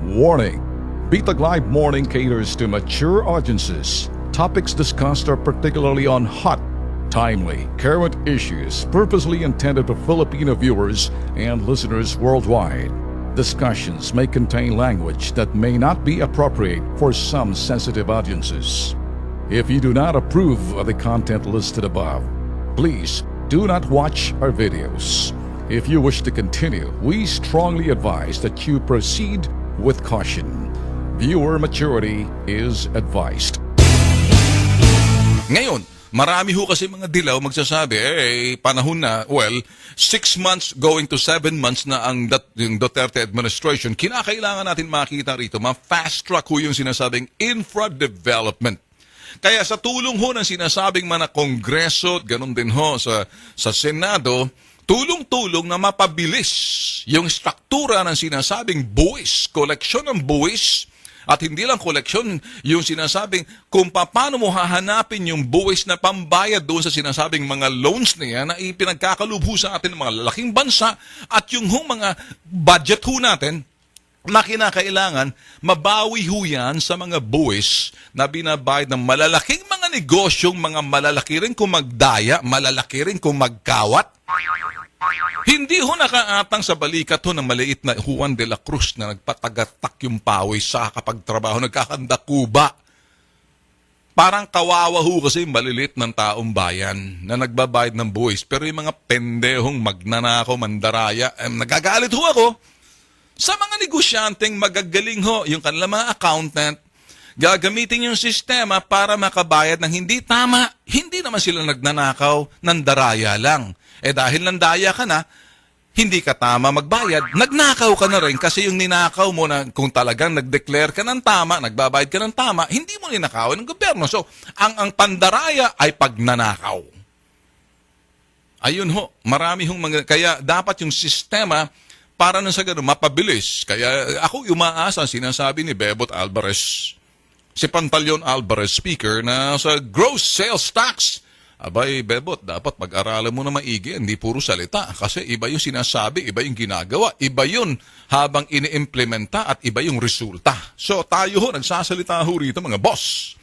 Warning! Bitag Live Morning caters to mature audiences. Topics discussed are particularly on hot, timely, current issues purposely intended for Filipino viewers and listeners worldwide. Discussions may contain language that may not be appropriate for some sensitive audiences. If you do not approve of the content listed above, please do not watch our videos. If you wish to continue, we strongly advise that you proceed with caution. Viewer maturity is advised. Ngayon, marami ho kasi mga dilaw magsasabi, panahon na, 6 months going to 7 months na yung Duterte administration, kinakailangan natin makita rito, ma-fast track ho yung sinasabing infra development. Kaya sa tulong ho ng sinasabing mga kongreso, ganun din ho sa Senado, tulong-tulong na mapabilis yung struktura ng sinasabing buwis, koleksyon ng buwis, at hindi lang koleksyon, yung sinasabing kung paano mo hahanapin yung buwis na pambayad doon sa sinasabing mga loans niya na ipinagkakalubho sa atin ng mga lalaking bansa at yung mga budget ho natin na kinakailangan, mabawi ho yan sa mga buwis na binabayad ng malalaking mga negosyong mga malalaki rin kung magdaya, malalaki rin kung magkawat. Hindi ho nakaatang sa balikat ho ng maliit na Juan de la Cruz na nagpatagatak yung pawis sa kapagtrabaho, nagkakandakuba. Parang kawawa ho kasi malilit ng taong bayan na nagbabayad ng buwis. Pero yung mga pendehong magnanakaw, mandaraya, nagagalit ho ako. Sa mga negosyanteng magagaling ho, yung kanilang mga accountant, gagamitin yung sistema para makabayad ng hindi tama. Hindi naman sila nagnanakaw, nandaraya lang. Dahil nandaya ka na, hindi ka tama magbayad, nagnakaw ka na rin kasi yung ninakaw mo na kung talagang nag-declare ka ng tama, nagbabayad ka ng tama, hindi mo ninakawan ng gobyerno. So, ang pandaraya ay pagnanakaw. Ayun ho, marami hong kaya dapat yung sistema para na sa ganun, mapabilis. Kaya ako umaasa, sinasabi ni Bebot Alvarez, si Pantaleon Alvarez, speaker, na sa gross sales tax, abay, Bebot, dapat pag-aralan mo na maigi, hindi puro salita. Kasi iba yung sinasabi, iba yung ginagawa, iba yun habang ini-implementa at iba yung resulta. So tayo ho, nagsasalita ho rito mga boss.